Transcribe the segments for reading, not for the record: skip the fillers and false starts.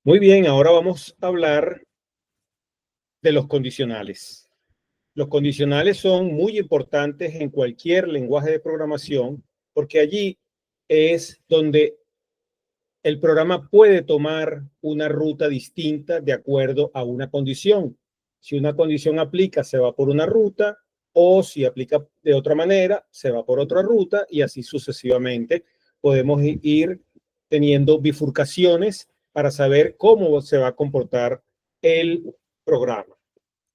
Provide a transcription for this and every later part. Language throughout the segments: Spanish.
Muy bien, ahora vamos a hablar de los condicionales. Los condicionales son muy importantes en cualquier lenguaje de programación porque allí es donde el programa puede tomar una ruta distinta de acuerdo a una condición. Si una condición aplica, se va por una ruta, o si aplica de otra manera, se va por otra ruta, y así sucesivamente. Podemos ir teniendo bifurcaciones para saber cómo se va a comportar el programa.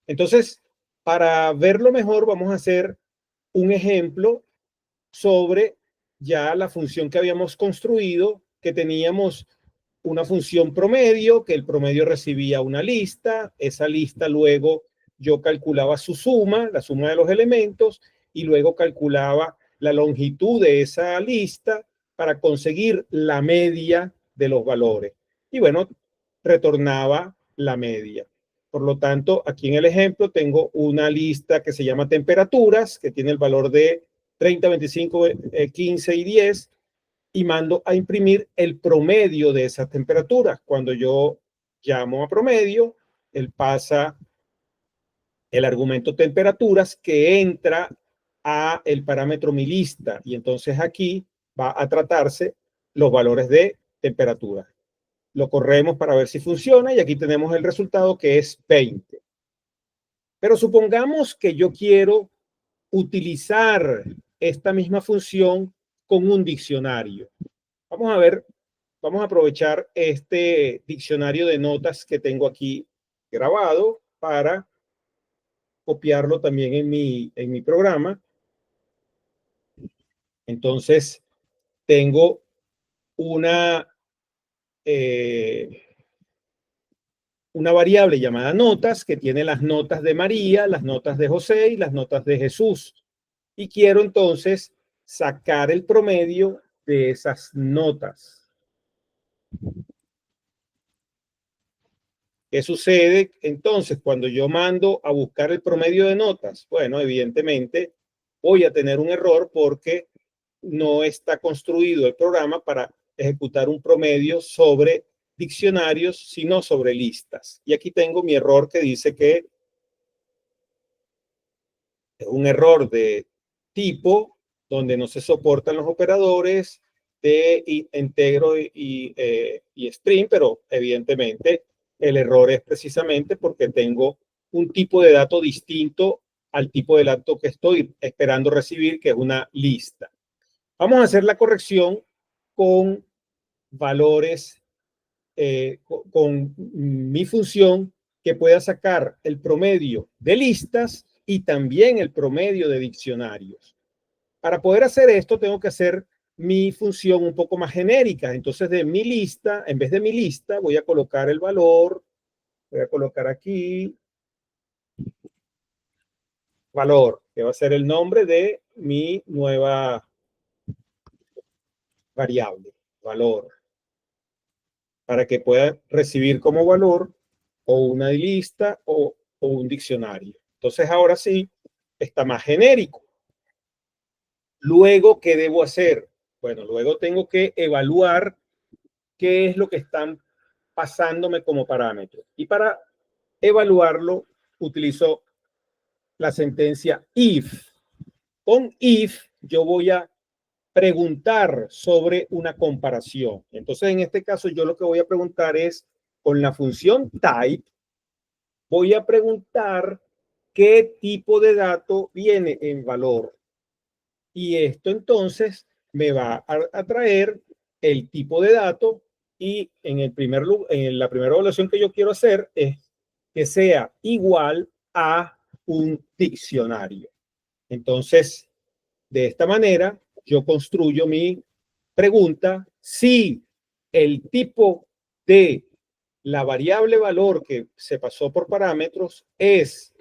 Entonces, para verlo mejor, vamos a hacer un ejemplo sobre ya la función que habíamos construido, que teníamos una función promedio, que el promedio recibía una lista, esa lista luego yo calculaba su suma, la suma de los elementos, y luego calculaba la longitud de esa lista para conseguir la media de los valores. Y bueno, retornaba la media. Por lo tanto, aquí en el ejemplo tengo una lista que se llama temperaturas, que tiene el valor de 30, 25, 15 y 10, y mando a imprimir el promedio de esas temperaturas. Cuando yo llamo a promedio, él pasa el argumento temperaturas que entra a el parámetro mi lista, y entonces aquí va a tratarse los valores de temperatura. Lo corremos para ver si funciona y aquí tenemos el resultado, que es 20. Pero supongamos que yo quiero utilizar esta misma función con un diccionario. Vamos a ver, vamos a aprovechar este diccionario de notas que tengo aquí grabado para copiarlo también en mi programa. Entonces, tengo una, eh, una variable llamada notas, que tiene las notas de María, las notas de José y las notas de Jesús. Y quiero entonces sacar el promedio de esas notas. ¿Qué sucede entonces cuando yo mando a buscar el promedio de notas? Bueno, evidentemente voy a tener un error porque no está construido el programa para ejecutar un promedio sobre diccionarios, sino sobre listas. Y aquí tengo mi error que dice que es un error de tipo donde no se soportan los operadores de integro y string, pero evidentemente el error es precisamente porque tengo un tipo de dato distinto al tipo de dato que estoy esperando recibir, que es una lista. Vamos a hacer la corrección con valores, con mi función que pueda sacar el promedio de listas y también el promedio de diccionarios. Para poder hacer esto, tengo que hacer mi función un poco más genérica. Entonces, de mi lista, en vez de mi lista, voy a colocar el valor, voy a colocar aquí valor, que va a ser el nombre de mi nueva variable, valor, para que pueda recibir como valor o una lista o un diccionario. Entonces, ahora sí, está más genérico. Luego, ¿qué debo hacer? Bueno, luego tengo que evaluar qué es lo que están pasándome como parámetro. Y para evaluarlo, utilizo la sentencia if. Con if, yo voy a preguntar sobre una comparación. Entonces, en este caso, yo lo que voy a preguntar es, con la función type, voy a preguntar qué tipo de dato viene en valor. Y esto entonces me va a traer el tipo de dato, y en la primera evaluación que yo quiero hacer es que sea igual a un diccionario. Entonces, de esta manera, yo construyo mi pregunta si el tipo de la variable valor que se pasó por parámetros es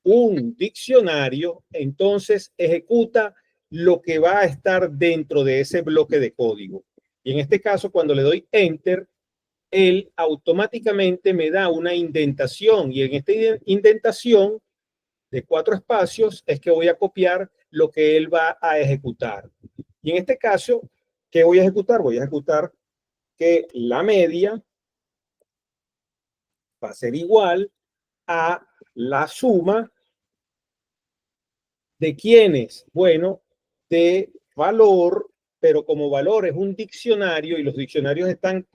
un diccionario, entonces ejecuta lo que va a estar dentro de ese bloque de código. Y en este caso, cuando le doy enter, él automáticamente me da una indentación, y en esta indentación de 4 espacios es que voy a copiar lo que él va a ejecutar. Y en este caso, ¿qué voy a ejecutar? Voy a ejecutar que la media va a ser igual a la suma de quiénes, bueno, de valor, pero como valor es un diccionario y los diccionarios están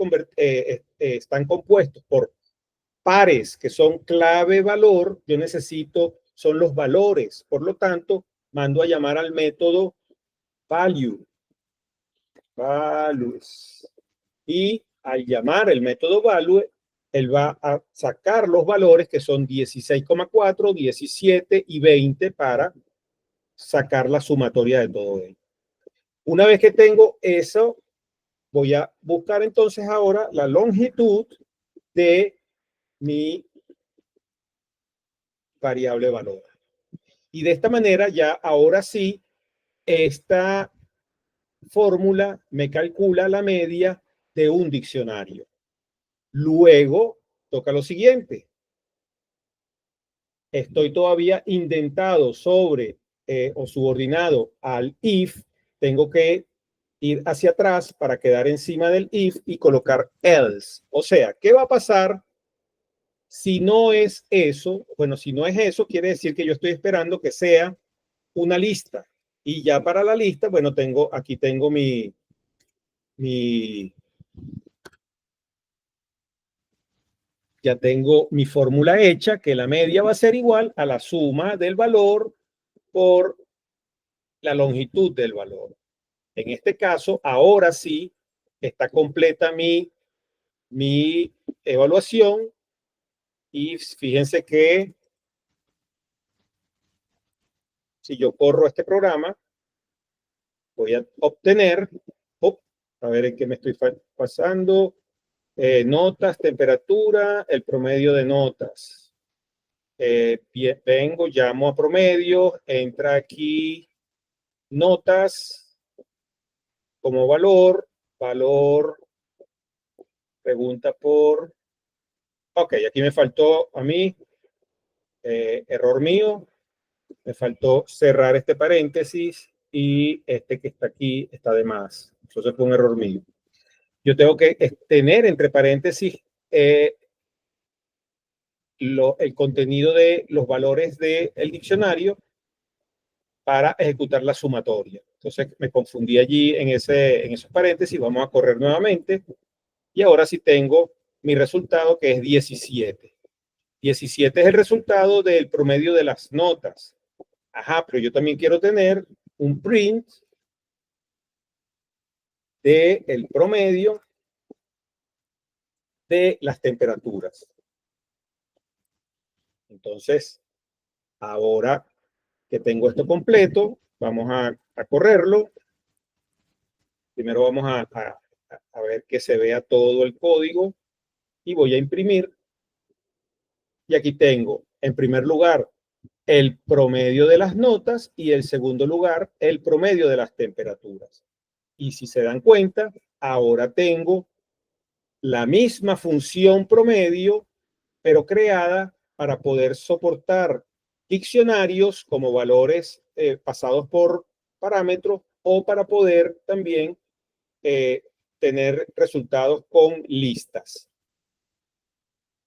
compuestos por pares que son clave-valor, yo necesito, son los valores. Por lo tanto, mando a llamar al método value, values. Y al llamar el método value, él va a sacar los valores que son 16,4, 17 y 20 para sacar la sumatoria de todo ello. Una vez que tengo eso, voy a buscar entonces ahora la longitud de mi variable valor. Y de esta manera ya ahora sí, esta fórmula me calcula la media de un diccionario. Luego toca lo siguiente. Estoy todavía indentado sobre o subordinado al if. Tengo que ir hacia atrás para quedar encima del if y colocar else. O sea, ¿qué va a pasar si no es eso? Bueno, si no es eso, quiere decir que yo estoy esperando que sea una lista. Y ya para la lista, bueno, aquí tengo ya tengo mi fórmula hecha, que la media va a ser igual a la suma del valor por la longitud del valor. En este caso, ahora sí está completa mi evaluación y fíjense que si yo corro este programa, voy a obtener, a ver en qué me estoy pasando, notas, temperatura, el promedio de notas. Vengo, llamo a promedio, entra aquí notas como valor, pregunta por, ok, aquí me faltó a mí, error mío, me faltó cerrar este paréntesis y este que está aquí está de más. Entonces fue un error mío. Yo tengo que tener entre paréntesis el contenido de los valores del diccionario para ejecutar la sumatoria. Entonces me confundí allí en esos paréntesis. Vamos a correr nuevamente. Y ahora sí tengo mi resultado que es 17. 17 es el resultado del promedio de las notas. Ajá, pero yo también quiero tener un print del promedio de las temperaturas. Entonces, ahora que tengo esto completo, vamos a correrlo. Primero vamos a ver que se vea todo el código y voy a imprimir. Y aquí tengo, en primer lugar, el promedio de las notas y en segundo lugar, el promedio de las temperaturas. Y si se dan cuenta, ahora tengo la misma función promedio, pero creada para poder soportar diccionarios como valores pasados por parámetros o para poder también tener resultados con listas.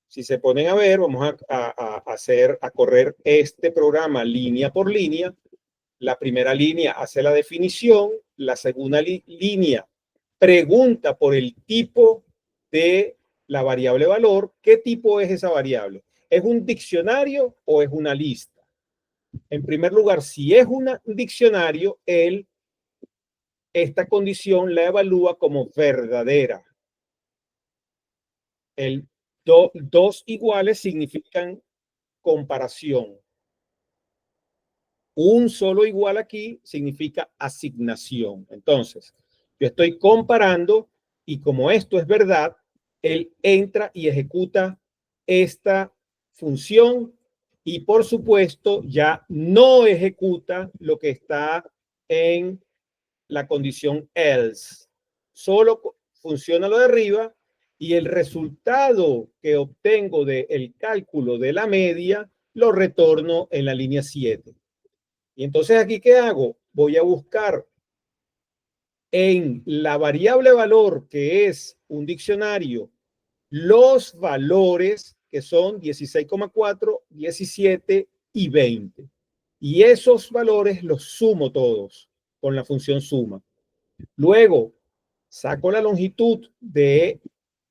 Si se ponen a ver, vamos a correr este programa línea por línea. La primera línea hace la definición, la segunda línea pregunta por el tipo de la variable valor. ¿Qué tipo es esa variable? ¿Es un diccionario o es una lista? En primer lugar, si es un diccionario, esta condición la evalúa como verdadera. Dos iguales significan comparación. Un solo igual aquí significa asignación. Entonces, yo estoy comparando y como esto es verdad, él entra y ejecuta esta función y por supuesto ya no ejecuta lo que está en la condición else. Solo funciona lo de arriba y el resultado que obtengo del cálculo de la media lo retorno en la línea 7. Y entonces aquí, ¿qué hago? Voy a buscar en la variable valor, que es un diccionario, los valores que son 16,4, 17 y 20. Y esos valores los sumo todos con la función suma. Luego saco la longitud de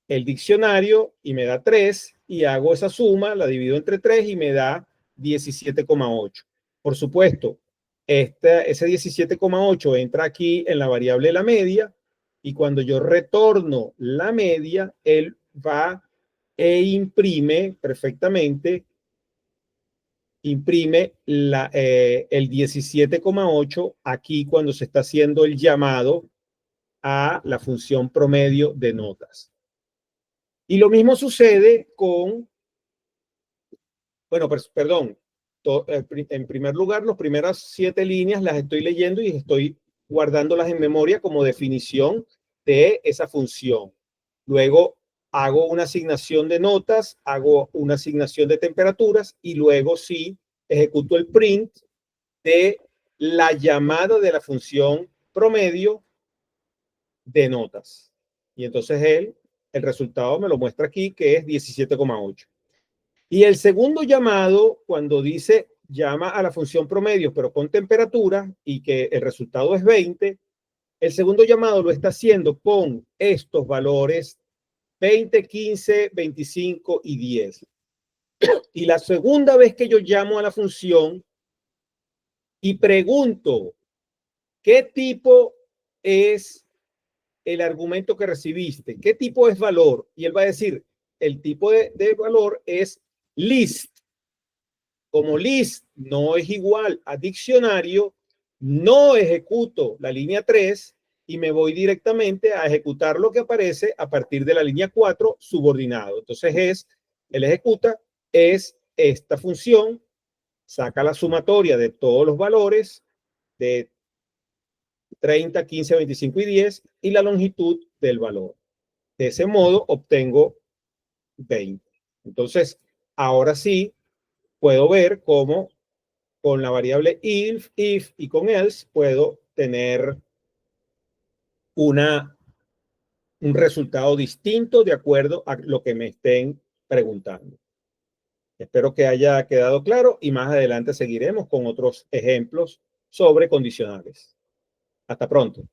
el diccionario y me da 3 y hago esa suma, la divido entre 3 y me da 17,8. Por supuesto, ese 17,8 entra aquí en la variable de la media y cuando yo retorno la media, él va e imprime perfectamente, imprime el 17,8 aquí cuando se está haciendo el llamado a la función promedio de notas. Y lo mismo sucede con, bueno, perdón, en primer lugar, las primeras 7 líneas las estoy leyendo y estoy guardándolas en memoria como definición de esa función. Luego hago una asignación de notas, hago una asignación de temperaturas y luego sí ejecuto el print de la llamada de la función promedio de notas. Y entonces el resultado me lo muestra aquí, que es 17,8. Y el segundo llamado, cuando dice llama a la función promedio, pero con temperatura y que el resultado es 20, el segundo llamado lo está haciendo con estos valores 20, 15, 25 y 10. Y la segunda vez que yo llamo a la función y pregunto qué tipo es el argumento que recibiste, qué tipo es valor, y él va a decir, el tipo de valor es list. Como list no es igual a diccionario, no ejecuto la línea 3 y me voy directamente a ejecutar lo que aparece a partir de la línea 4 subordinado. Entonces él ejecuta, es esta función, saca la sumatoria de todos los valores de 30, 15, 25 y 10 y la longitud del valor. De ese modo obtengo 20. Entonces, ahora sí puedo ver cómo con la variable if y con else puedo tener un resultado distinto de acuerdo a lo que me estén preguntando. Espero que haya quedado claro y más adelante seguiremos con otros ejemplos sobre condicionales. Hasta pronto.